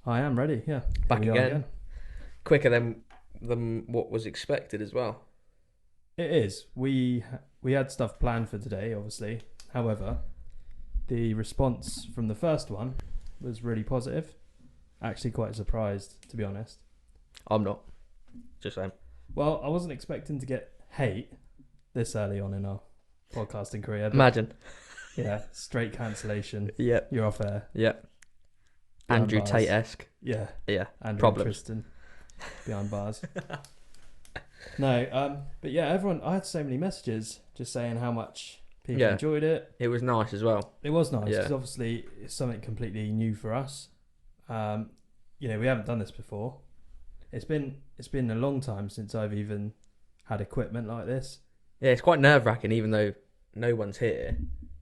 I am ready, yeah. Back Here we are again. Quicker than what was expected as well. It is. We had stuff planned for today, obviously. However, the response from the first one was really positive. Actually, quite surprised, to be honest. I'm not. Just saying. Well, I wasn't expecting to get hate this early on in our podcasting career. But Imagine. yeah, straight cancellation. Yep. You're off air. Yep. Behind Andrew bars. Tate-esque. Yeah. Yeah. Andrew Problems. Tristan behind bars. No, but yeah, everyone. I had so many messages just saying how much people Yeah. enjoyed it. It was nice as well. It was nice Yeah. because obviously it's something completely new for us. We haven't done this before. It's been a long time since I've even had equipment like this. Yeah, it's quite nerve-wracking even though no one's here.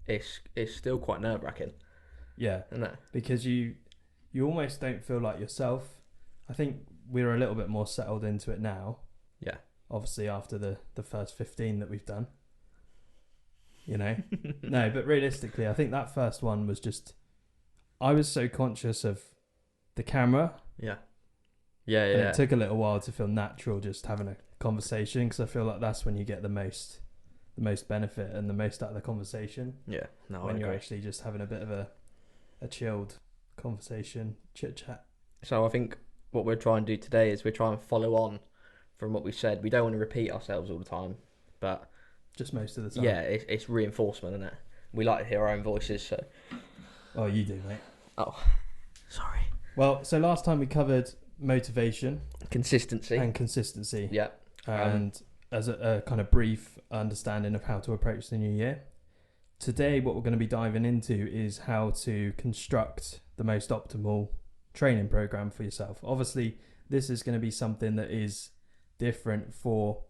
It's still quite nerve-wracking. Yeah, Isn't it? because you almost don't feel like yourself. I think we're a little bit more settled into it now. Yeah. Obviously after the first 15 that we've done. No, but realistically, I think that first one was just, I was so conscious of the camera. Yeah. Yeah, And yeah. it took a little while to feel natural just having a conversation, because I feel like that's when you get the most benefit and the most out of the conversation. Yeah. No, I When you're agree. actually just having a bit of a chilled conversation, chit chat. So I think what we're trying to do today is we're trying to follow on from what we said. We don't want to repeat ourselves all the time, but Just most of the time. yeah, it's reinforcement, isn't it? We like to hear our own voices, so... Oh, you do, mate. Oh, sorry. Well, so last time we covered motivation Consistency. and consistency. Yeah. And as a kind of brief understanding of how to approach the new year. Today, what we're going to be diving into is how to construct the most optimal training program for yourself. Obviously, this is going to be something that is different for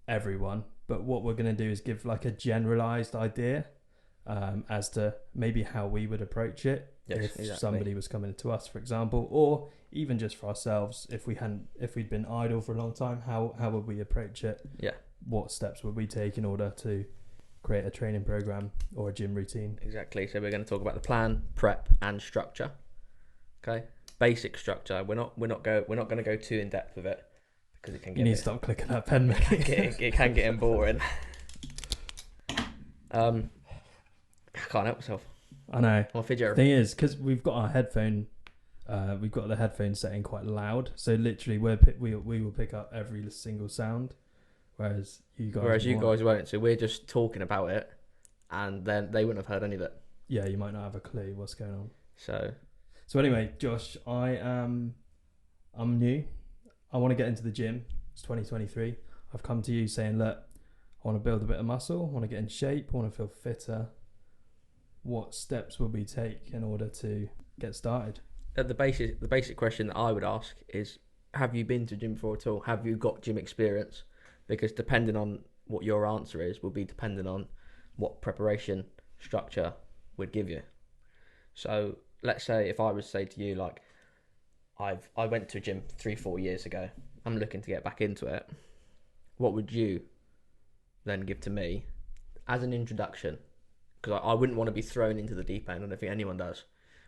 everyone, but what we're going to do is give like a generalized idea as to maybe how we would approach it. Yes, if exactly. somebody was coming to us, for example, or even just for ourselves, if we'd been idle for a long time, how would we approach it? Yeah. What steps would we take in order to create a training program or a gym routine? Exactly. So we're going to talk about the plan, prep, and structure. Okay. Basic structure. We're not going to go too in depth with it because it can get. You need to stop clicking that pen, mate. It can get boring. I can't help myself. I know. I'm a fidgeter. Thing is, because we've got the headphone setting quite loud, so literally we will pick up every single sound, whereas you guys won't. So we're just talking about it, and then they wouldn't have heard any of it. Yeah, you might not have a clue what's going on. So anyway, Josh, I'm new. I want to get into the gym. It's 2023. I've come to you saying, look, I want to build a bit of muscle. I want to get in shape. I want to feel fitter. What steps will we take in order to get started? the basic question that I would ask is: have you been to gym before at all? Have you got gym experience? Because depending on what your answer is, will be dependent on what preparation structure would give you. So let's say if I was to say to you, like, I went to a gym 3-4 years ago, I'm looking to get back into it, what would you then give to me as an introduction? Because I wouldn't want to be thrown into the deep end. I don't think anyone does.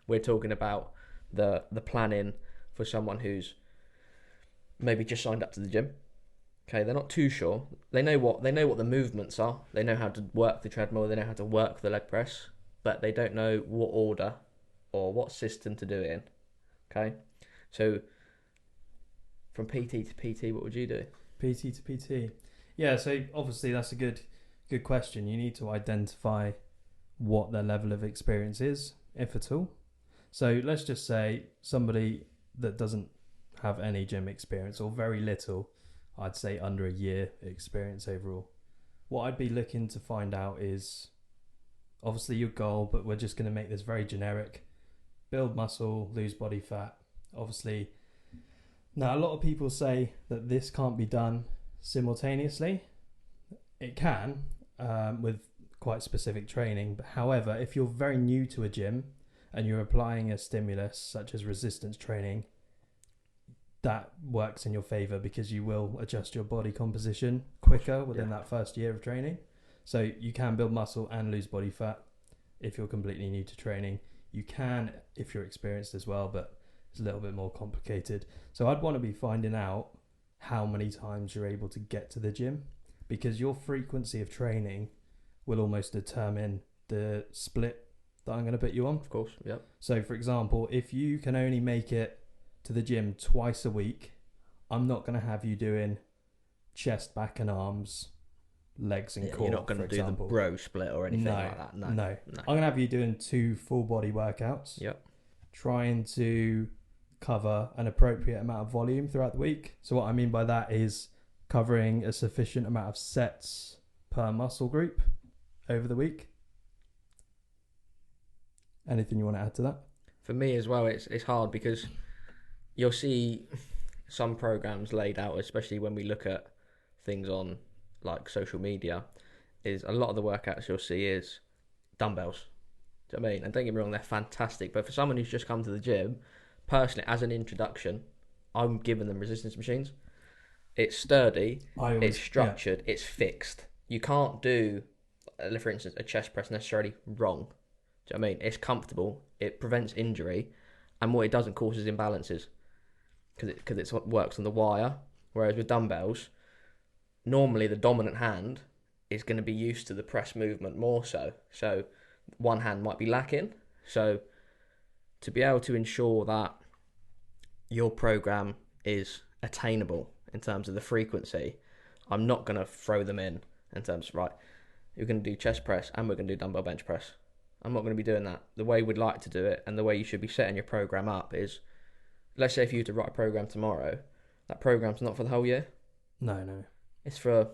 We're talking about the planning for someone who's maybe just signed up to the gym. Okay, they're not too sure. They know what the movements are. They know how to work the treadmill. They know how to work the leg press, but they don't know what order or what system to do it in. Okay, so from PT to PT, what would you do? PT to PT. Yeah, so obviously that's a good question. You need to identify what their level of experience is, if at all. So let's just say somebody that doesn't have any gym experience or very little, I'd say under a year experience overall. What I'd be looking to find out is obviously your goal, but we're just going to make this very generic. Build muscle, lose body fat. Obviously, now a lot of people say that this can't be done simultaneously. It can, with quite specific training. But however, if you're very new to a gym and you're applying a stimulus such as resistance training, that works in your favor because you will adjust your body composition quicker within that first year of training. So you can build muscle and lose body fat if you're completely new to training. You can if you're experienced as well, but is a little bit more complicated. So I'd want to be finding out how many times you're able to get to the gym, because your frequency of training will almost determine the split that I'm going to put you on. Of course, yep. So for example, if you can only make it to the gym twice a week, I'm not going to have you doing chest, back and arms, legs and core. You're not going to do the bro split or anything like that. No. I'm going to have you doing 2 full body workouts. Yep. Trying to cover an appropriate amount of volume throughout the week. So what I mean by that is covering a sufficient amount of sets per muscle group over the week. Anything you want to add to that? For me as well, it's hard because you'll see some programs laid out, especially when we look at things on like social media, is a lot of the workouts you'll see is dumbbells. Do you know what I mean? And don't get me wrong, they're fantastic. But for someone who's just come to the gym, personally, as an introduction, I'm giving them resistance machines. It's sturdy, it's structured, it's fixed. You can't do, for instance, a chest press necessarily wrong. Do you know what I mean? It's comfortable, it prevents injury, and what it doesn't cause is imbalances because it works on the wire. Whereas with dumbbells, normally the dominant hand is going to be used to the press movement more so. So one hand might be lacking. So to be able to ensure that your program is attainable in terms of the frequency, I'm not going to throw them in terms of, right, you're going to do chest press and we're going to do dumbbell bench press. I'm not going to be doing that. The way we'd like to do it and the way you should be setting your program up is, let's say if you were to write a program tomorrow, that program's not for the whole year. No. It's for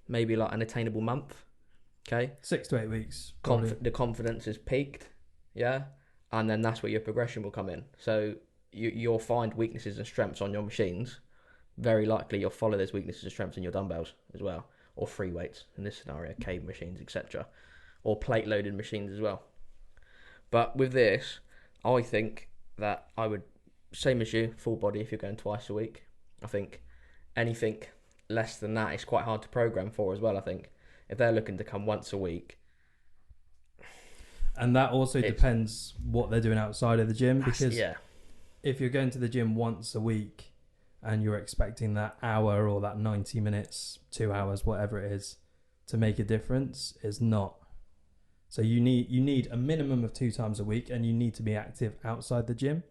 maybe like an attainable month. Okay? 6 to 8 weeks. The confidence is peaked. Yeah? And then that's where your progression will come in. So you'll find weaknesses and strengths on your machines. Very likely you'll follow those weaknesses and strengths in your dumbbells as well. Or free weights in this scenario, cave machines, etc. Or plate loaded machines as well. But with this, I think that I would, same as you, full body if you're going twice a week. I think anything less than that is quite hard to program for as well, I think. If they're looking to come once a week. And that also depends what they're doing outside of the gym, because yeah, if you're going to the gym once a week and you're expecting that hour or that 90 minutes, 2 hours, whatever it is, to make a difference, is not. So you need a minimum of 2 times a week, and you need to be active outside the gym.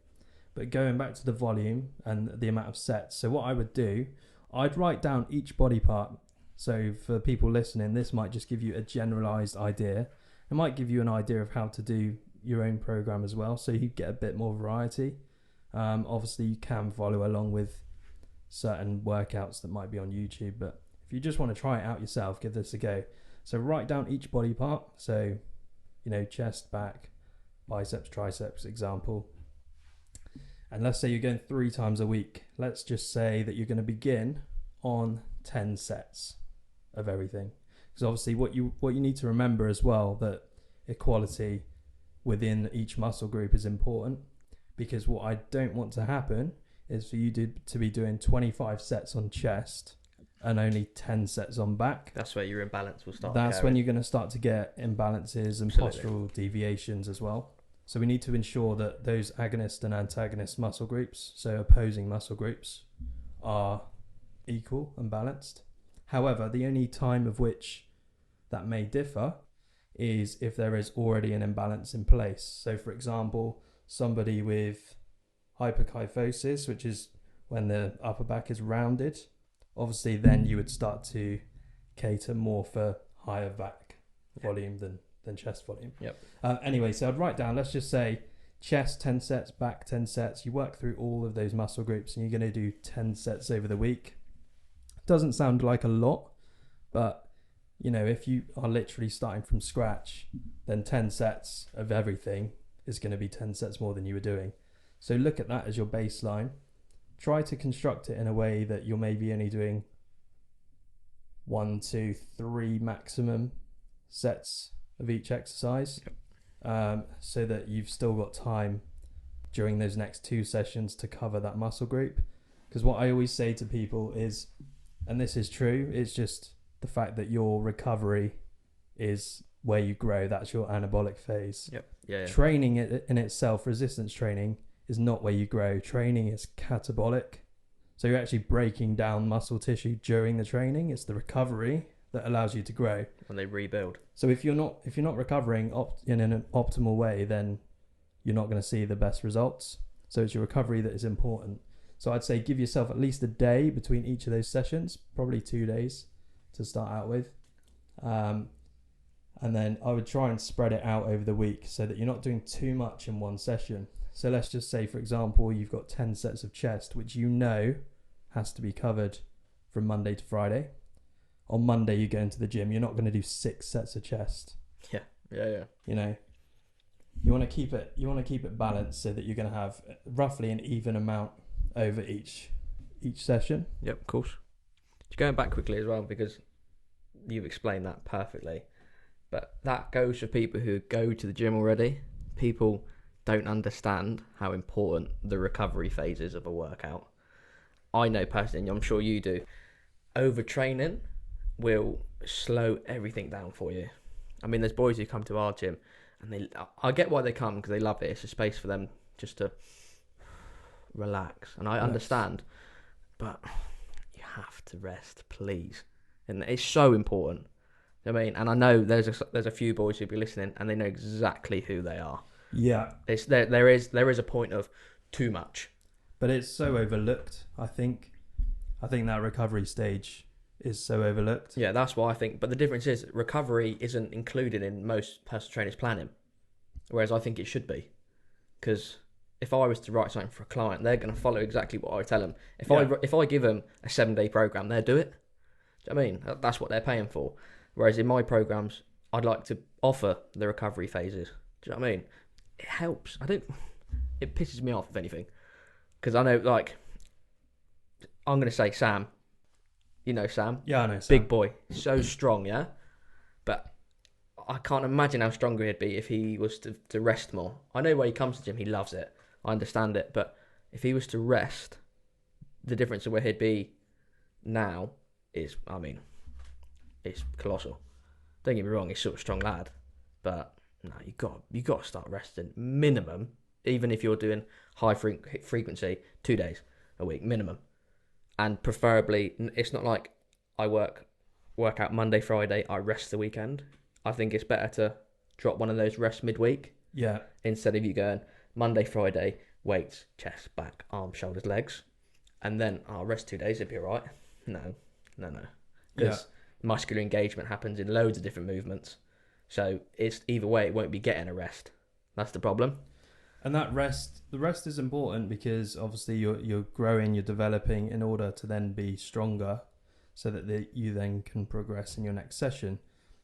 But going back to the volume and the amount of sets, so what I would do, I'd write down each body part. So for people listening, this might just give you a generalized idea. It might give you an idea of how to do your own program as well, so you get a bit more variety. Obviously, you can follow along with certain workouts that might be on YouTube, but if you just want to try it out yourself, give this a go. So write down each body part. So, chest, back, biceps, triceps, example. And let's say you're going 3 times a week. Let's just say that you're going to begin on 10 sets of everything. Because obviously what you need to remember as well, that equality within each muscle group is important. Because what I don't want to happen is for you to be doing 25 sets on chest and only 10 sets on back. That's where your imbalance will start. That's when you're going to start to get imbalances and postural deviations as well. So we need to ensure that those agonist and antagonist muscle groups, so opposing muscle groups, are equal and balanced. However, the only time of which that may differ is if there is already an imbalance in place. So for example, somebody with hyperkyphosis, which is when the upper back is rounded, obviously then you would start to cater more for higher back volume than chest volume. Yep. Anyway, so I'd write down, let's just say chest 10 sets, back 10 sets. You work through all of those muscle groups and you're going to do 10 sets over the week. Doesn't sound like a lot, but if you are literally starting from scratch, then 10 sets of everything is going to be 10 sets more than you were doing. So look at that as your baseline. Try to construct it in a way that you're maybe only doing 1, 2, 3 maximum sets of each exercise. Yep. So that you've still got time during those next 2 sessions to cover that muscle group. Because what I always say to people is, and this is true, it's just the fact that your recovery is where you grow. That's your anabolic phase. Yep. Yeah. Training in itself, resistance training, is not where you grow. Training is catabolic. So you're actually breaking down muscle tissue during the training. It's the recovery that allows you to grow. When they rebuild. So if you're not recovering in an optimal way, then you're not going to see the best results. So it's your recovery that is important. So I'd say give yourself at least a day between each of those sessions, probably 2 days to start out with. And then I would try and spread it out over the week so that you're not doing too much in one session. So let's just say, for example, you've got 10 sets of chest, which you know has to be covered from Monday to Friday. On Monday, you go into the gym. You're not going to do 6 sets of chest. Yeah. You know, you want to keep it balanced so that you're going to have roughly an even amount over each session. Yep, of course. Just going back quickly as well, because you've explained that perfectly. But that goes for people who go to the gym already. People don't understand how important the recovery phase is of a workout. I know personally, I'm sure you do, overtraining will slow everything down for you. I mean, there's boys who come to our gym, and I get why they come, because they love it. It's a space for them just to relax, and I understand, but you have to rest, please. And it's so important. I mean, and I know there's a few boys who'll be listening, and they know exactly who they are. Yeah, There is a point of too much, but it's so overlooked. I think that recovery stage is so overlooked. Yeah, that's why I think. But the difference is recovery isn't included in most personal trainers' planning, whereas I think it should be. Because if I was to write something for a client, they're going to follow exactly what I tell them. If I give them a 7-day program, they'll do it. Do you know what I mean? That's what they're paying for. Whereas in my programs, I'd like to offer the recovery phases. Do you know what I mean? It helps. It pisses me off, if anything. Because I know, like, I'm going to say Sam. You know Sam? Yeah, I know Sam. Big boy. So strong, yeah? But I can't imagine how stronger he'd be if he was to rest more. I know where he comes to the gym, he loves it. I understand it. But if he was to rest, the difference of where he'd be now is, it's colossal. Don't get me wrong, he's sort of a strong lad. But no, you got to start resting minimum, even if you're doing high frequency, 2 days a week minimum, and preferably it's not like I work out Monday, Friday, I rest the weekend. I think it's better to drop one of those rests midweek. Yeah. Instead of you going Monday, Friday, weights, chest, back, arms, shoulders, legs, and then I'll rest 2 days, it'd be alright. No. Because muscular engagement happens in loads of different movements. So it's either way, it won't be getting a rest. That's the problem. And the rest is important because obviously you're growing, you're developing in order to then be stronger, so that you then can progress in your next session.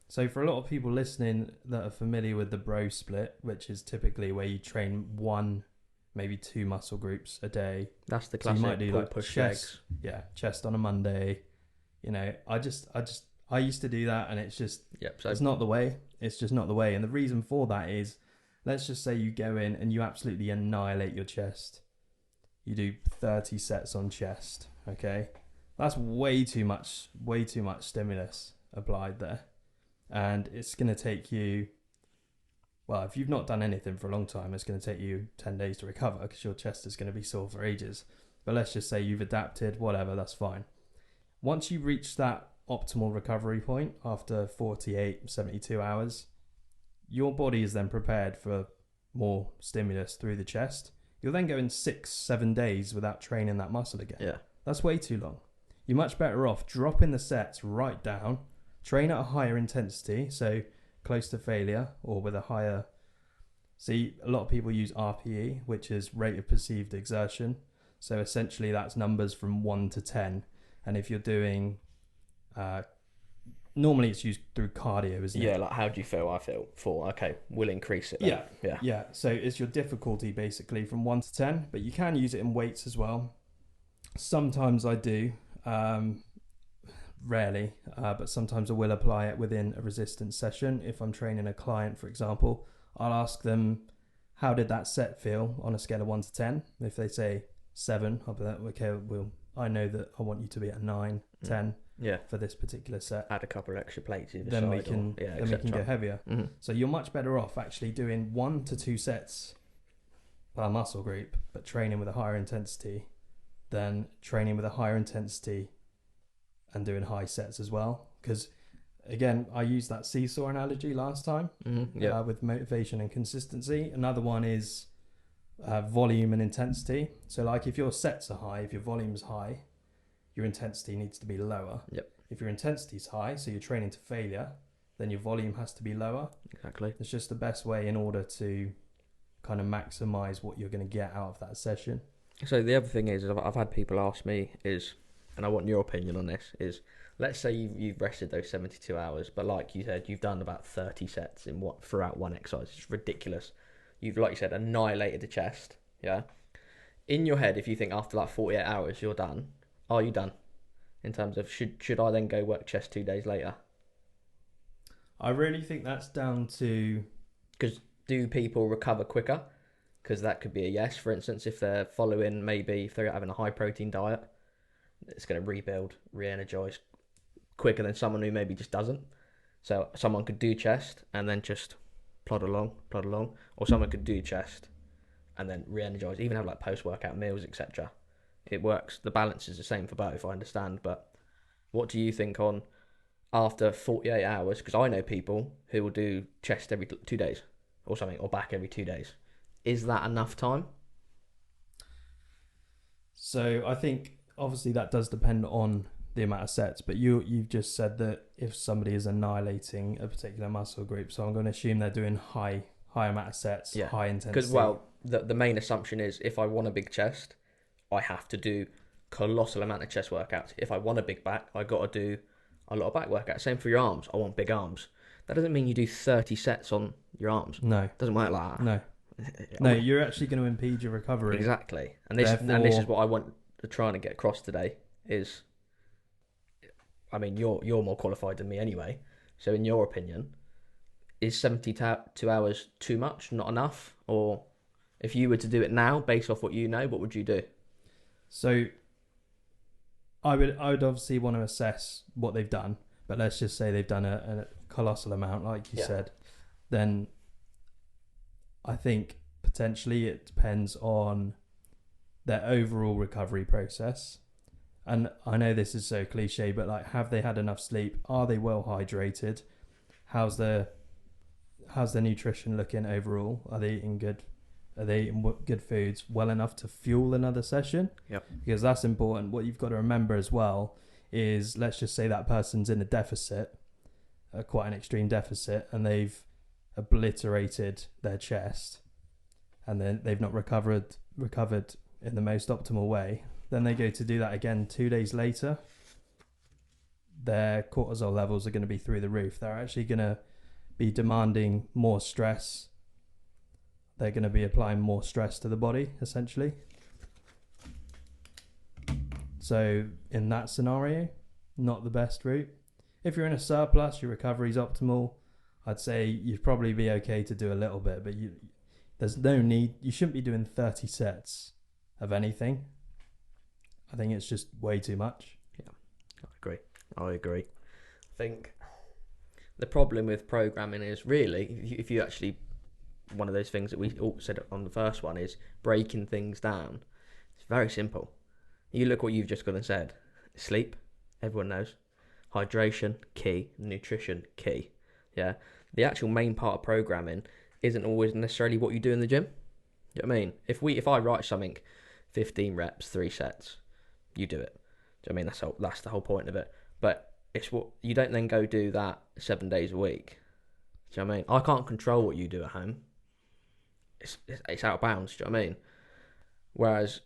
So for a lot of people listening that are familiar with the bro split, which is typically where you train 1, maybe 2 muscle groups a day. That's the classic. So you might do like push chest, legs. Chest on a Monday. You know, I used to do that, and it's just it's not the way. It's just not the way. And the reason for that is, let's just say you go in and you absolutely annihilate your chest. You do 30 sets on chest, okay? That's way too much stimulus applied there. And it's going to take you, well, if you've not done anything for a long time, it's going to take you 10 days to recover because your chest is going to be sore for ages. But let's just say you've adapted, whatever, that's fine. Once you reach that optimal recovery point after 48, 72 hours, your body is then prepared for more stimulus through the chest. You'll then go in 6-7 days without training that muscle again. Yeah. That's way too long. You're much better off dropping the sets right down, train at a higher intensity, so close to failure or with a higher... See, a lot of people use RPE, which is rate of perceived exertion. So essentially that's numbers from 1 to 10. And if you're doing... normally it's used through cardio, isn't it? Yeah, like how do you feel? I feel 4. Okay, we'll increase it then. Yeah. So it's your difficulty basically from 1 to 10, but you can use it in weights as well. Sometimes I do, rarely, but sometimes I will apply it within a resistance session. If I'm training a client, for example, I'll ask them, how did that set feel on a scale of 1 to 10? If they say 7, I'll be like, okay, I know that I want you to be at 9, 10. Yeah, for this particular set. Add a couple of extra plates either then side. we can go heavier. Mm-hmm. So you're much better off actually doing 1 to 2 sets per muscle group, but training with a higher intensity, than training with a higher intensity and doing high sets as well. Because again, I used that seesaw analogy last time with motivation and consistency. Another one is volume and intensity. So like if your sets are high, if your volume's high, your intensity needs to be lower. Yep. If your intensity's high, so you're training to failure, then your volume has to be lower. Exactly. It's just the best way in order to kind of maximize what you're going to get out of that session. So the other thing is, I've had people ask me is, and I want your opinion on this, is let's say you've rested those 72 hours, but like you said, you've done about 30 sets throughout one exercise. It's ridiculous. You've, like you said, annihilated the chest. Yeah. In your head, if you think after like 48 hours you're done, are you done? In terms of should I then go work chest 2 days later? I really think that's down to... Because do people recover quicker? Because that could be a yes. For instance, if they're following, maybe if they're having a high protein diet, it's going to rebuild, re-energize quicker than someone who maybe just doesn't. So someone could do chest and then just plod along, or someone could do chest and then re-energize, even have like post-workout meals, etc. It works. The balance is the same for both, I understand. But what do you think on after 48 hours? Because I know people who will do chest every 2 days or something, or back every 2 days. Is that enough time? So I think obviously that does depend on the amount of sets, but you've just said that if somebody is annihilating a particular muscle group, so I'm going to assume they're doing high amount of sets, high intensity. Because, well, the main assumption is if I want a big chest, I have to do colossal amount of chest workouts. If I want a big back, I got to do a lot of back workouts. Same for your arms. I want big arms. That doesn't mean you do 30 sets on your arms. No. It doesn't work like that. No. No, you're actually going to impede your recovery. Exactly. And this is what I want to try and get across today is, I mean, you're more qualified than me anyway. So in your opinion, is 72 hours too much, not enough? Or if you were to do it now, based off what you know, what would you do? So I would obviously want to assess what they've done, but let's just say they've done a colossal amount, like you said. Then I think potentially it depends on their overall recovery process. And I know this is so cliche, but like, have they had enough sleep? Are they well hydrated? How's their nutrition looking overall? Are they eating good? Are they eating good foods well enough to fuel another session? Yep. Because that's important. What you've got to remember as well is, let's just say that person's in a deficit, quite an extreme deficit, and they've obliterated their chest, and then they've not recovered in the most optimal way. Then they go to do that again 2 days later. Their cortisol levels are going to be through the roof. They're actually going to be demanding more stress. They're going to be applying more stress to the body, essentially. So in that scenario, not the best route. If you're in a surplus, your recovery is optimal, I'd say you'd probably be okay to do a little bit, but there's no need. You shouldn't be doing 30 sets of anything. I think it's just way too much. Yeah, I agree. I think the problem with programming is really, if you actually, one of those things that we all said on the first one is breaking things down. It's very simple. You look what you've just gone and said. Sleep, everyone knows. Hydration, key. Nutrition, key. Yeah. The actual main part of programming isn't always necessarily what you do in the gym. You know what I mean? If I write something, 15 reps, 3 sets, you do it. Do you know what I mean? That's the whole point of it. But it's what you don't then go do that 7 days a week. Do you know what I mean? I can't control what you do at home. It's out of bounds. Do you know what I mean? Whereas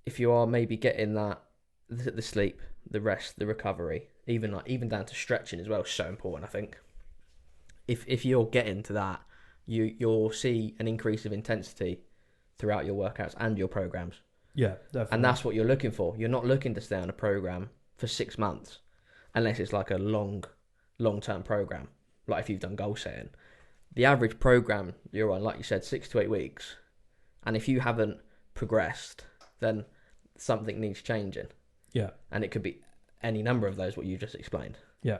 if you are maybe getting that, the sleep, the rest, the recovery, even down to stretching as well, is so important. I think if you're getting to that, you'll see an increase of intensity throughout your workouts and your programs. Yeah, definitely. And that's what you're looking for. You're not looking to stay on a program for 6 months, unless it's like a long-term program, like if you've done goal setting. The average program you're on, like you said, 6 to 8 weeks. And if you haven't progressed, then something needs changing. Yeah. And it could be any number of those, what you just explained. Yeah.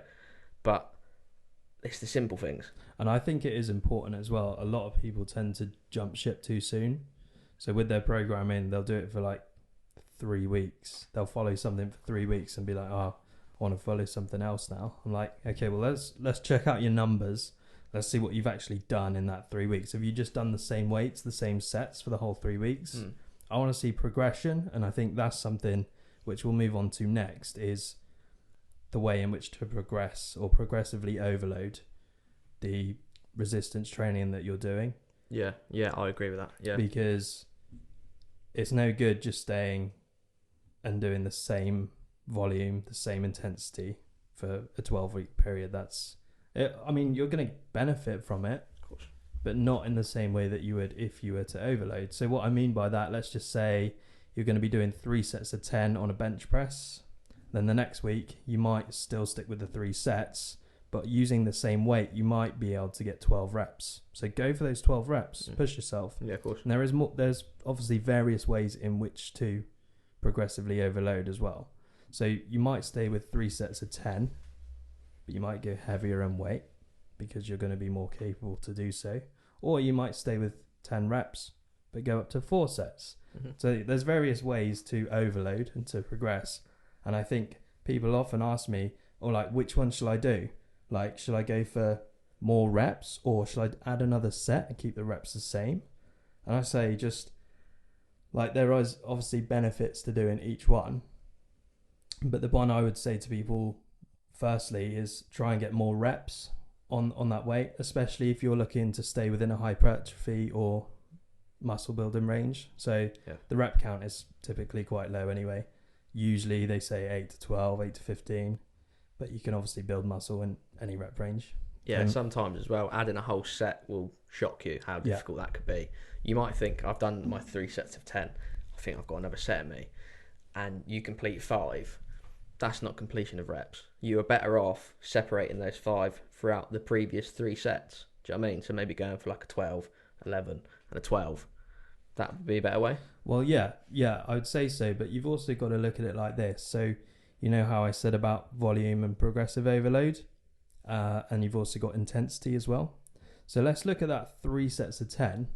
But it's the simple things. And I think it is important as well. A lot of people tend to jump ship too soon. So with their programming, they'll do it for like 3 weeks. They'll follow something for 3 weeks and be like, oh, I want to follow something else now. I'm like, okay, well let's check out your numbers. Let's see what you've actually done in that 3 weeks. Have you just done the same weights, the same sets for the whole 3 weeks? I want to see progression, and I think that's something which we'll move on to next, is the way in which to progress or progressively overload the resistance training that you're doing. Yeah, I agree with that. Yeah. Because it's no good just staying and doing the same volume, the same intensity for a 12-week period. I mean, you're going to benefit from it, Of course. but not in the same way that you would if you were to overload. So what I mean by that, let's just say you're going to be doing 3 sets of 10 on a bench press. Then the next week, you might still stick with the 3 sets, but using the same weight, you might be able to get 12 reps. So go for those 12 reps, push yourself. Yeah, of course. And there's obviously various ways in which to progressively overload as well. So you might stay with 3 sets of 10, but you might go heavier in weight because you're going to be more capable to do so. Or you might stay with 10 reps, but go up to 4 sets. So there's various ways to overload and to progress. And I think people often ask me, which one shall I do? Like, should I go for more reps, or should I add another set and keep the reps the same? And I say just, there is obviously benefits to doing each one. But the one I would say to people, firstly, is try and get more reps on that weight, especially if you're looking to stay within a hypertrophy or muscle building range. So the rep count is typically quite low anyway. Usually they say 8 to 12, 8 to 15, but you can obviously build muscle in any rep range. Yeah, sometimes as well, adding a whole set will shock you how difficult that could be. You might think, I've done my 3 sets of 10, I think I've got another set in me, and you complete 5. That's not completion of reps. You are better off separating those 5 throughout the previous 3 sets. Do you know what I mean? So maybe going for like a 12, 11, and a 12. That would be a better way. Well, yeah, I would say so, but you've also got to look at it like this. So you know how I said about volume and progressive overload, and you've also got intensity as well. So let's look at that 3 sets of 10.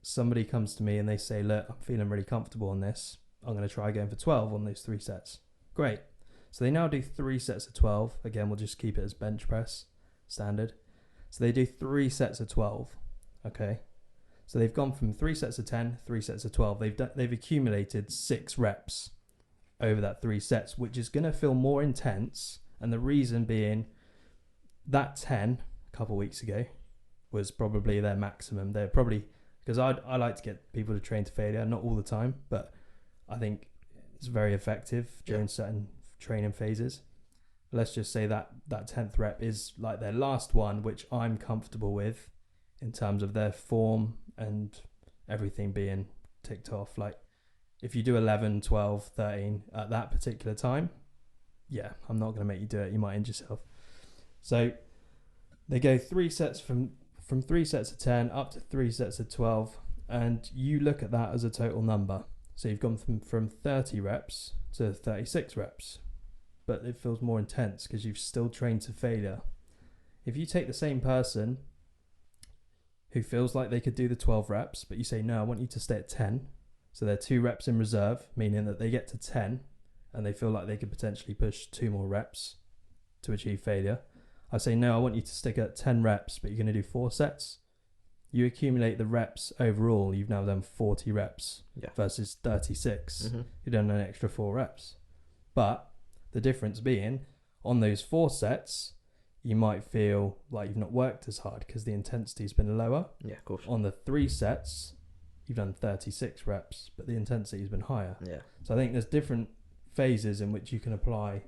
Somebody comes to me and they say, look, I'm feeling really comfortable on this. I'm going to try going for 12 on those 3 sets. Great. So they now do 3 sets of 12. Again, we'll just keep it as bench press standard. So they do 3 sets of 12. Okay. So they've gone from 3 sets of 10, 3 sets of 12. They've accumulated 6 reps over that 3 sets, which is going to feel more intense. And the reason being that 10 a couple of weeks ago was probably their maximum. They're probably, because I like to get people to train to failure, not all the time, but I think it's very effective during certain training phases. Let's just say that 10th rep is like their last one, which I'm comfortable with in terms of their form and everything being ticked off. Like if you do 11, 12, 13 at that particular time, I'm not going to make you do it. You might injure yourself. So they go 3 sets from 3 sets of 10 up to 3 sets of 12, and you look at that as a total number. So you've gone from 30 reps to 36 reps, but it feels more intense because you've still trained to failure. If you take the same person who feels like they could do the 12 reps, but you say, no, I want you to stay at 10. So they're 2 reps in reserve, meaning that they get to 10 and they feel like they could potentially push 2 more reps to achieve failure. I say, no, I want you to stick at 10 reps, but you're going to do 4 sets. You accumulate the reps overall. You've now done 40 reps versus 36. You've done an extra 4 reps. But the difference being, on those 4 sets, you might feel like you've not worked as hard because the intensity's been lower. Yeah, of course. On the 3 sets, you've done 36 reps, but the intensity's been higher. Yeah. So I think there's different phases in which you can apply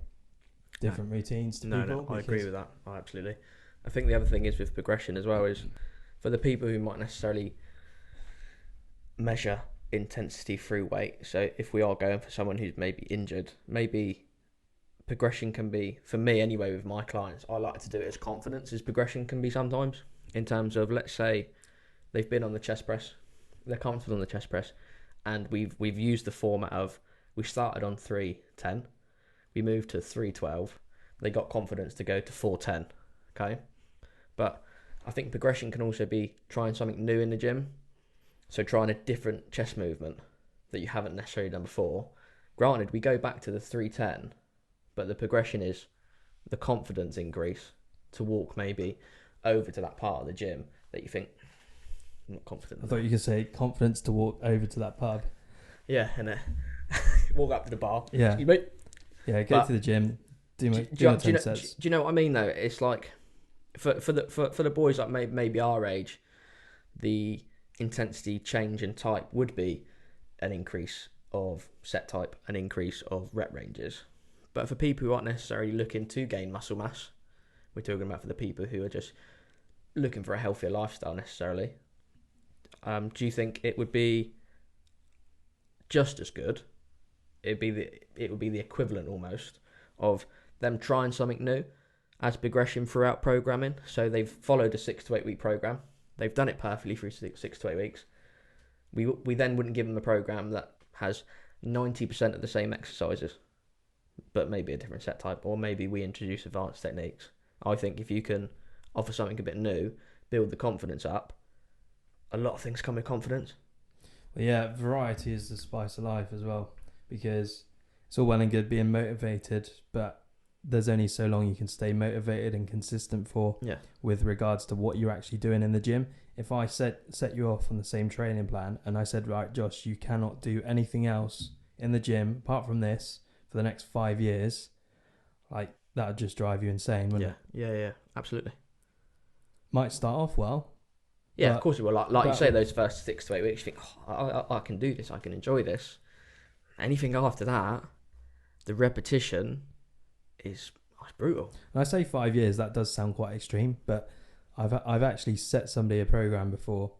different routines to people. No, I agree with that. Absolutely. I think the other thing is with progression as well is for the people who might necessarily measure intensity through weight. So if we are going for someone who's maybe injured, maybe progression can be, for me anyway, with my clients, I like to do it as confidence as progression can be sometimes, in terms of, let's say they've been on the chest press, they're comfortable on the chest press, and we've used the format of, we started on 310, we moved to 312, they got confidence to go to 410, okay? But I think progression can also be trying something new in the gym. So trying a different chest movement that you haven't necessarily done before. Granted, we go back to the 310, but the progression is the confidence increase to walk maybe over to that part of the gym that you think, I'm not confident. I thought you could say confidence to walk over to that pub. Yeah, and walk up to the bar. Yeah. Excuse me. Yeah, go to the gym, do my 10 sets. Do you know what I mean though? It's like for the boys like maybe our age, the intensity change in type would be an increase of set type, an increase of rep ranges. But for people who aren't necessarily looking to gain muscle mass, we're talking about for the people who are just looking for a healthier lifestyle necessarily. Do you think it would be just as good? It would be the equivalent almost of them trying something new as progression throughout programming. So they've followed a 6 to 8 week program. They've done it perfectly through 6 to 8 weeks. We then wouldn't give them a program that has 90% of the same exercises, but maybe a different set type, or maybe we introduce advanced techniques. I think if you can offer something a bit new, build the confidence up, a lot of things come with confidence. Well, yeah, variety is the spice of life as well, because it's all well and good being motivated, but there's only so long you can stay motivated and consistent for with regards to what you're actually doing in the gym. If I set you off on the same training plan and I said, right, Josh, you cannot do anything else in the gym apart from this for the next 5 years, like that would just drive you insane, wouldn't it? Yeah, absolutely. Might start off well. Yeah, of course it will. Like you say, those first 6 to 8 weeks, you think, I can do this, I can enjoy this. Anything after that, the repetition is brutal. And I say 5 years, that does sound quite extreme, but I've actually set somebody a program before.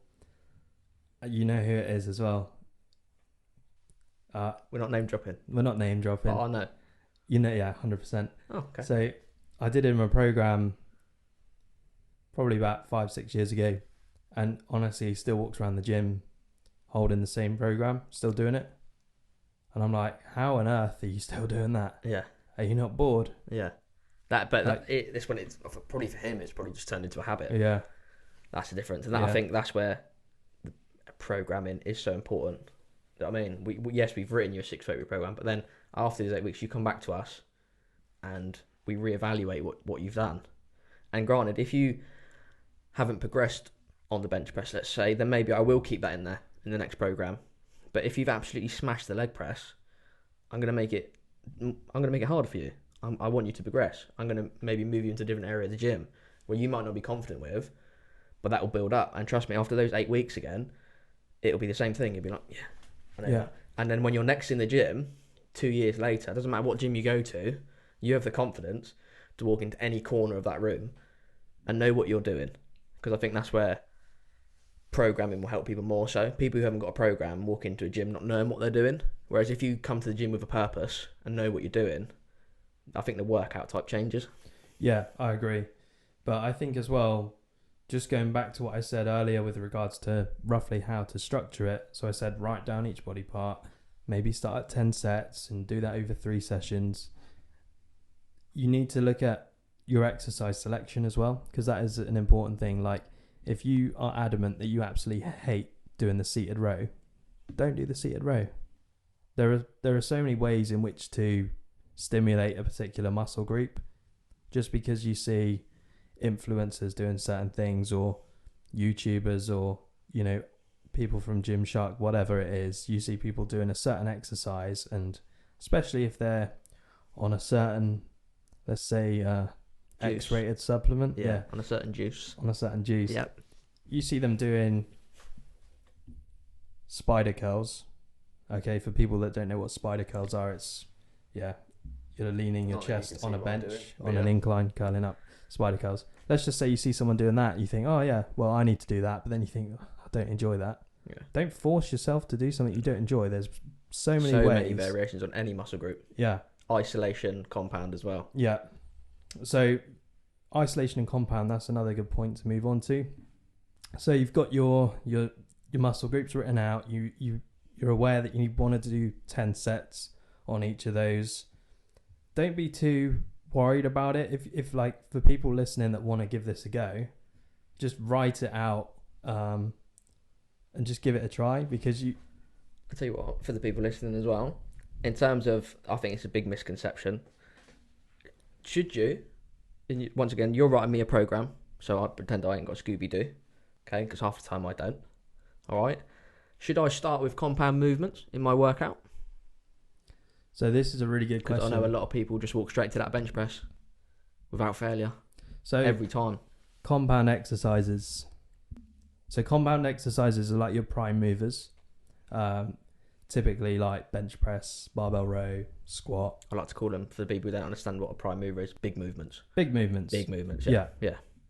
You know who it is as well. We're not name dropping. We're not name dropping. Oh, I know. You know, yeah, 100%. Oh, okay. So I did him a program probably about 5-6 years ago, and honestly, he still walks around the gym holding the same program, still doing it. And I'm like, how on earth are you still doing that? Yeah. Are you not bored? Yeah. This one, it's probably for him, it's probably just turned into a habit. Yeah. That's the difference. And I think that's where the programming is so important. I mean, we've written you a 6 to 8 week program, but then after these 8 weeks, you come back to us and we reevaluate what you've done. And granted, if you haven't progressed on the bench press, let's say, then maybe I will keep that in there in the next program. But if you've absolutely smashed the leg press, I'm going to make it harder for you. I want you to progress. I'm going to maybe move you into a different area of the gym where you might not be confident with, but that will build up. And trust me, after those 8 weeks again, it'll be the same thing. You'll be like, I know that. And then when you're next in the gym, 2 years later, it doesn't matter what gym you go to, you have the confidence to walk into any corner of that room and know what you're doing. Because I think that's where programming will help people more so. People who haven't got a program walk into a gym not knowing what they're doing. Whereas if you come to the gym with a purpose and know what you're doing, I think the workout type changes. Yeah, I agree. But I think as well, just going back to what I said earlier with regards to roughly how to structure it. So I said write down each body part, maybe start at 10 sets and do that over 3 sessions. You need to look at your exercise selection as well, because that is an important thing. Like if you are adamant that you absolutely hate doing the seated row, don't do the seated row. There are so many ways in which to stimulate a particular muscle group. Just because you see influencers doing certain things, or YouTubers, or people from Gymshark, whatever it is, you see people doing a certain exercise, and especially if they're on a certain, let's say, X-rated supplement, on a certain juice, yep, you see them doing spider curls. Okay, for people that don't know what spider curls are, it's you're leaning your chest on a bench on an incline, curling up. Spider curls. Let's just say you see someone doing that, you think, oh yeah, well I need to do that, but then you think, I don't enjoy that. Don't force yourself to do something you don't enjoy. There's so many ways. Many variations on any muscle group. Isolation, compound as well. So isolation and compound, that's another good point to move on to. So you've got your muscle groups written out. You're aware that you want to do 10 sets on each of those. Don't be too worried about it. If like for people listening that want to give this a go, just write it out and just give it a try, because you. I'll tell you what, for the people listening as well, in terms of, I think it's a big misconception. Should you, once again, you're writing me a program, so I pretend I ain't got Scooby-Doo, okay, because half the time I don't, all right? Should I start with compound movements in my workout? So this is a really good question. Because I know a lot of people just walk straight to that bench press without failure. So every time. Compound exercises. So compound exercises are like your prime movers. Typically like bench press, barbell row, squat. I like to call them, for the people who don't understand what a prime mover is, big movements. Big movements. Big movements, yeah.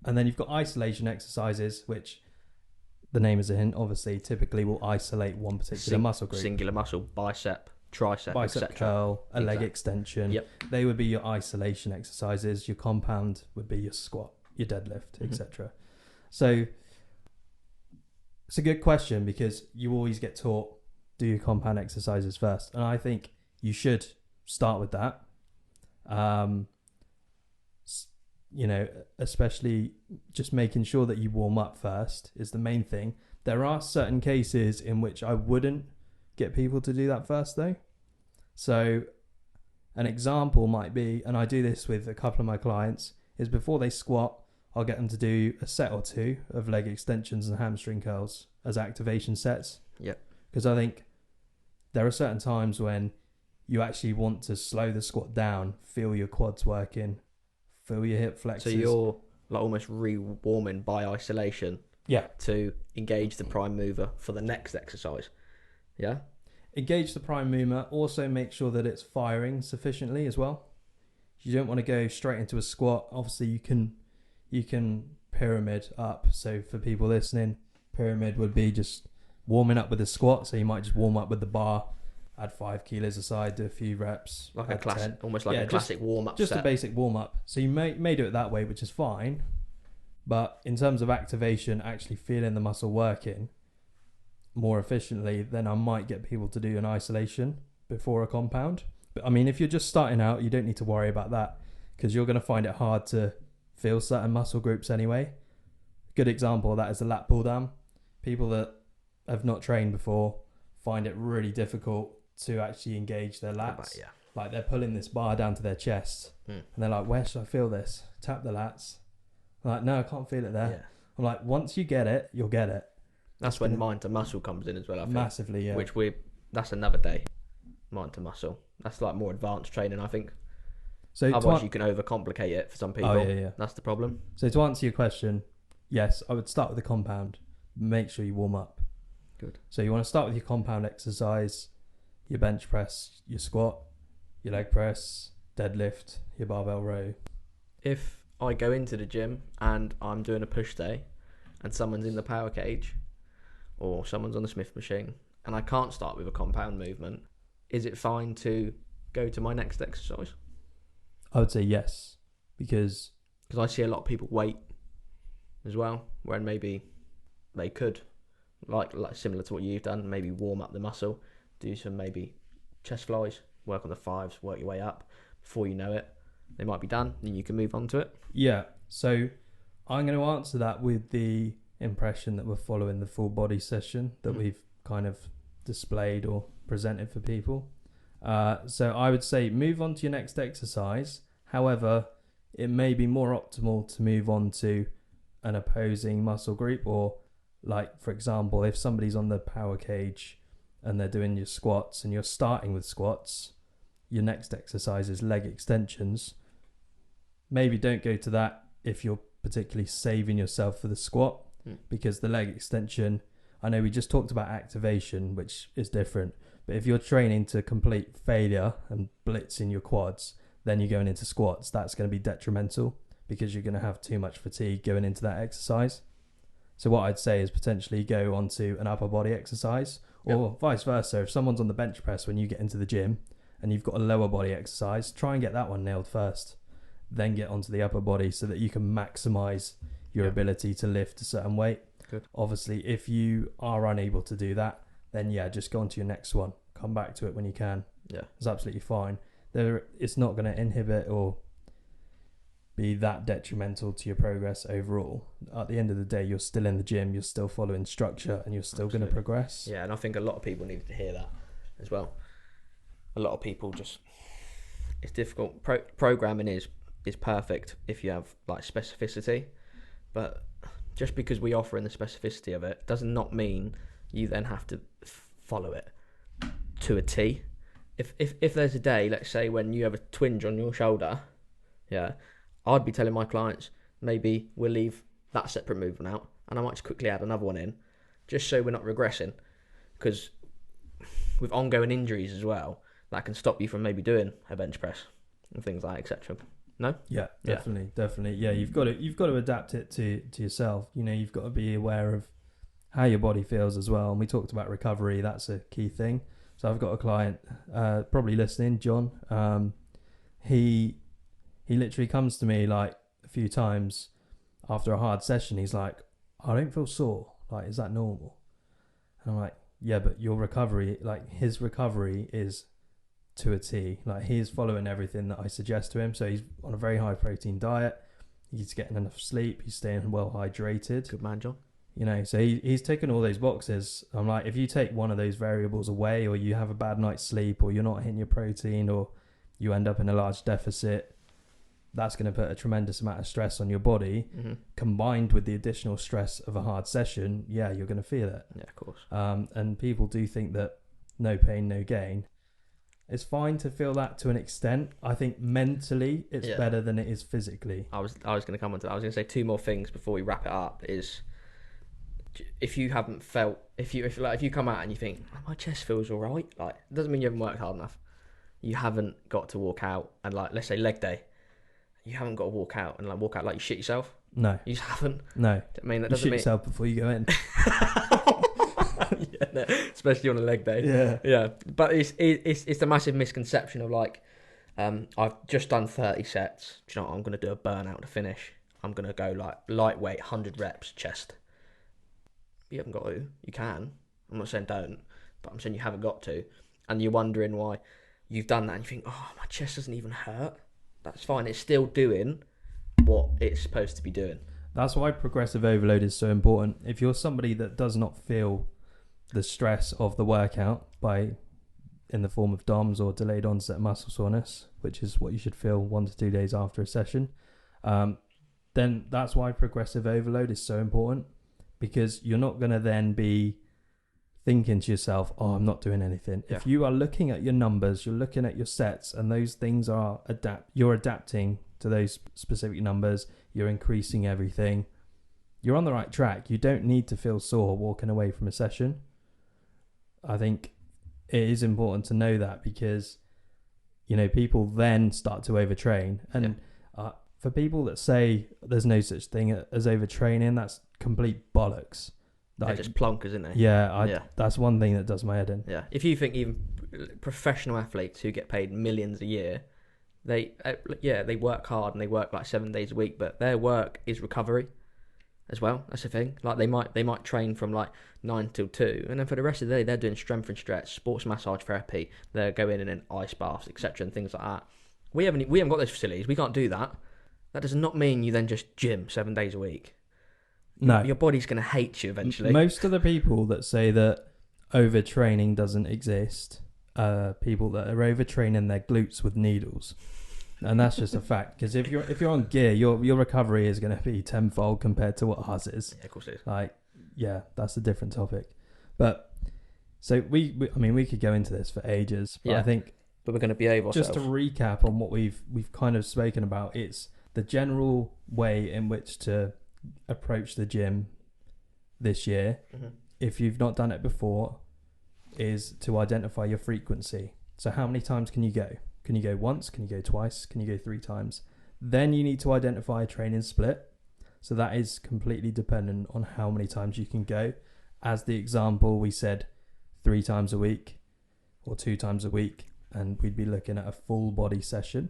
And then you've got isolation exercises, which the name is a hint, obviously, typically will isolate one particular muscle group. Singular muscle, bicep, tricep, bicep etc. curl, a leg extension. Yep. They would be your isolation exercises. Your compound would be your squat, your deadlift, etc. So it's a good question, because you always get taught, do your compound exercises first, and I think you should start with that. Especially just making sure that you warm up first is the main thing. There are certain cases in which I wouldn't get people to do that first though. So an example might be, and I do this with a couple of my clients, is before they squat, I'll get them to do a set or two of leg extensions and hamstring curls as activation sets. Yeah. Because I think there are certain times when you actually want to slow the squat down, feel your quads working, feel your hip flexors. So you're like almost re-warming by isolation. Yeah. To engage the prime mover for the next exercise. Yeah. Engage the prime mover. Also make sure that it's firing sufficiently as well. You don't want to go straight into a squat. Obviously you can pyramid up. So for people listening, pyramid would be just warming up with a squat. So you might just warm up with the bar, add 5 kilos aside, do a few reps. Like a classic, almost like a classic warm-up Just set. a basic warm-up. So you may do it that way, which is fine. But in terms of activation, actually feeling the muscle working more efficiently, then I might get people to do an isolation before a compound. But I mean, if you're just starting out, you don't need to worry about that, because you're going to find it hard to feel certain muscle groups anyway. Good example of that is the lat pull down. People that have not trained before find it really difficult to actually engage their lats. Yeah. Like they're pulling this bar down to their chest and they're like, where should I feel this? Tap the lats. I'm like, no, I can't feel it there. Yeah. I'm like, once you get it, you'll get it. That's when mind to muscle comes in as well, I think. Massively, yeah. That's another day. Mind to muscle. That's like more advanced training, I think. So otherwise you can overcomplicate it for some people. Oh, yeah. That's the problem. So to answer your question, yes, I would start with the compound. Make sure you warm up. Good. So you want to start with your compound exercise, your bench press, your squat, your leg press, deadlift, your barbell row. If I go into the gym and I'm doing a push day and someone's in the power cage or someone's on the Smith machine and I can't start with a compound movement, is it fine to go to my next exercise? I would say yes, because I see a lot of people wait as well, when maybe they could, like similar to what you've done, maybe warm up the muscle, do some maybe chest flies, work on the fives, work your way up. Before you know it, they might be done, and you can move on to it. Yeah, so I'm going to answer that with the impression that we're following the full body session that we've kind of displayed or presented for people. So I would say move on to your next exercise. However, it may be more optimal to move on to an opposing muscle group, or like, for example, if somebody's on the power cage and they're doing your squats and you're starting with squats, your next exercise is leg extensions. Maybe don't go to that if you're particularly saving yourself for the squat, because the leg extension, I know we just talked about activation, which is different, but if you're training to complete failure and blitzing your quads, then you're going into squats, that's going to be detrimental, because you're going to have too much fatigue going into that exercise. So what I'd say is potentially go on to an upper body exercise, or vice versa. If someone's on the bench press when you get into the gym and you've got a lower body exercise, try and get that one nailed first, then get onto the upper body so that you can maximize your ability to lift a certain weight. Good. Obviously, if you are unable to do that, then just go on to your next one. Come back to it when you can. Yeah. It's absolutely fine. It's not going to inhibit or be that detrimental to your progress overall. At the end of the day, you're still in the gym, you're still following structure, and you're still going to progress. Yeah, and I think a lot of people needed to hear that as well. A lot of people just, it's difficult. Programming is perfect if you have like specificity, but just because we offer in the specificity of it does not mean you then have to follow it to a T. If there's a day, let's say, when you have a twinge on your shoulder, yeah, I'd be telling my clients, maybe we'll leave that separate movement out, and I might just quickly add another one in, just so we're not regressing, because with ongoing injuries as well, that can stop you from maybe doing a bench press and things like etc. No? Yeah, definitely. Yeah, you've got to adapt it to yourself. You know, you've got to be aware of how your body feels as well. And we talked about recovery; that's a key thing. So I've got a client, probably listening, John. He literally comes to me like a few times after a hard session. He's like, "I don't feel sore. Like, is that normal?" And I'm like, "Yeah, but your recovery, like his recovery, is to a T. Like, he's following everything that I suggest to him. So he's on a very high protein diet. He's getting enough sleep. He's staying well hydrated. Good man, John. You know, so he's ticking all those boxes. I'm like, if you take one of those variables away, or you have a bad night's sleep, or you're not hitting your protein, or you end up in a large deficit, that's going to put a tremendous amount of stress on your body. Mm-hmm. Combined with the additional stress of a hard session, yeah, you're going to feel it. Yeah, of course. And people do think that no pain, no gain. It's fine to feel that to an extent. I think mentally it's better than it is physically. I was going to come on to that. I was going to say two more things before we wrap it up. Is if you haven't felt, if you come out and you think, oh, my chest feels all right, like, it doesn't mean you haven't worked hard enough. You haven't got to walk out and, like, let's say leg day, you haven't got to walk out like you shit yourself. No, you just haven't. No, I mean, that you doesn't shit mean yourself before you go in. Yeah, no, especially on a leg day. Yeah. But it's a massive misconception of like, I've just done 30 sets. Do you know what? I'm going to do a burnout to finish. I'm going to go like lightweight, 100 reps chest. You haven't got to. You can. I'm not saying don't, but I'm saying you haven't got to. And you're wondering why you've done that and you think, oh, my chest doesn't even hurt. That's fine. It's still doing what it's supposed to be doing. That's why progressive overload is so important. If you're somebody that does not feel the stress of the workout in the form of DOMS or delayed onset muscle soreness, which is what you should feel 1 to 2 days after a session, then that's why progressive overload is so important, because you're not going to then be thinking to yourself, oh, I'm not doing anything. Yeah. If you are looking at your numbers, you're looking at your sets, and those things are you're adapting to those specific numbers, you're increasing everything, you're on the right track. You don't need to feel sore walking away from a session. I think it is important to know that, because, you know, people then start to overtrain. And for people that say there's no such thing as overtraining, that's complete bollocks. They're just plonkers, isn't they? Yeah, that's one thing that does my head in. Yeah, if you think even professional athletes who get paid millions a year, they work hard and they work like 7 days a week, but their work is recovery as well. That's the thing. Like they might train from like 9 till 2, and then for the rest of the day they're doing strength and stretch, sports massage therapy, they're going in ice baths, etc., and things like that. We haven't got those facilities. We can't do that. That does not mean you then just gym 7 days a week. No, your body's going to hate you eventually. Most of the people that say that overtraining doesn't exist, people that are overtraining their glutes with needles. And that's just a fact, because if you're on gear, your recovery is going to be tenfold compared to what ours is. Yeah, of course it is. Like, yeah, that's a different topic. But so we could go into this for ages. But I think, but we're going to behave ourselves. Just to recap on what we've kind of spoken about, it's the general way in which to approach the gym this year. Mm-hmm. If you've not done it before, is to identify your frequency. So how many times can you go? Can you go once? Can you go twice? Can you go 3 times? Then you need to identify a training split. So that is completely dependent on how many times you can go. As the example, we said 3 times a week or 2 times a week, and we'd be looking at a full body session.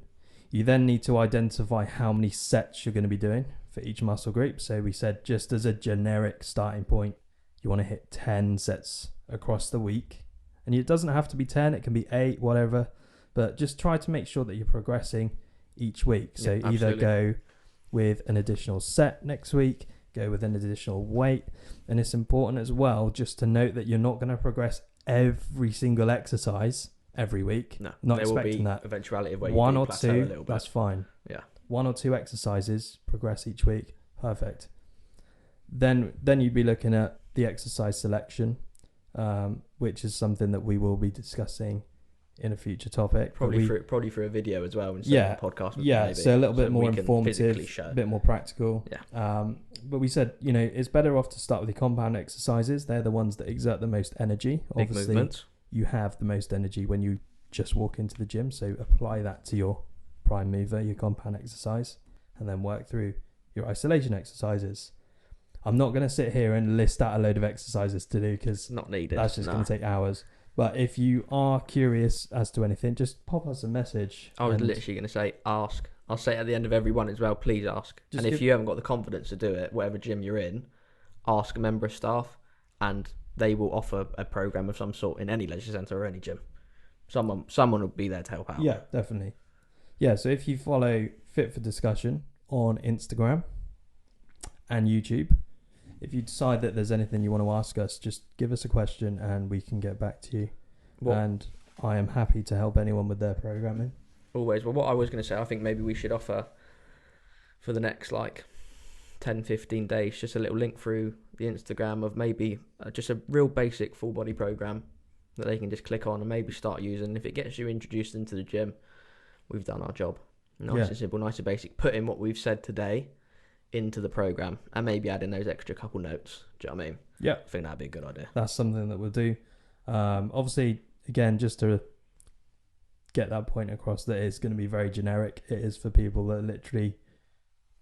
You then need to identify how many sets you're going to be doing for each muscle group. So we said, just as a generic starting point, you want to hit 10 sets across the week. And it doesn't have to be 10, it can be 8, whatever. But just try to make sure that you're progressing each week. So either go with an additional set next week, go with an additional weight. And it's important as well just to note that you're not going to progress every single exercise every week. No, not there expecting will be that. Eventuality where One you or plateau a two, little bit. that's fine. Yeah. 1 or 2 exercises, progress each week. Perfect. Then you'd be looking at the exercise selection, which is something that we will be discussing in a future topic. Probably for a video as well instead of a podcast. Maybe. So a little bit more informative, a bit more practical. Yeah. But we said, it's better off to start with the compound exercises. They're the ones that exert the most energy. Big Obviously, movements. you have the most energy when you just walk into the gym. So apply that to your prime mover, your compound exercise, and then work through your isolation exercises. I'm not going to sit here and list out a load of exercises to do because not needed. That's just going to take hours. But if you are curious as to anything, just pop us a message. I was literally going to say, ask. I'll say at the end of every one as well, please ask. And if you haven't got the confidence to do it, whatever gym you're in, ask a member of staff and they will offer a program of some sort in any leisure centre or any gym. Someone will be there to help out. Yeah, definitely. Yeah, so if you follow Fit for Discussion on Instagram and YouTube, if you decide that there's anything you want to ask us, just give us a question and we can get back to you. And I am happy to help anyone with their programming. Always. Well, what I was going to say, I think maybe we should offer for the next 10, 15 days, just a little link through the Instagram of maybe just a real basic full body program that they can just click on and maybe start using. If it gets you introduced into the gym, we've done our job. Nice and simple, nice and basic. Put in what we've said today into the program and maybe add in those extra couple notes. Do you know what I mean? Yeah. I think that'd be a good idea. That's something that we'll do. Obviously, again, just to get that point across that it's going to be very generic. It is for people that literally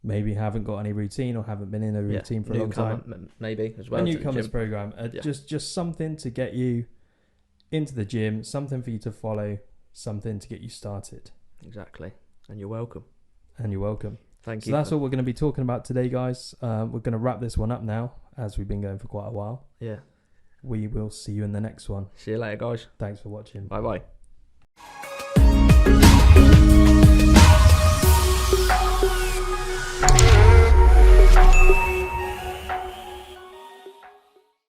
maybe haven't got any routine or haven't been in a routine for a long time. Maybe as well. A newcomers program. Just something to get you into the gym, something for you to follow, something to get you started. Exactly. And you're welcome. Thank you. So that's all we're going to be talking about today, guys. We're going to wrap this one up now, as we've been going for quite a while. Yeah. We will see you in the next one. See you later, guys. Thanks for watching. Bye-bye.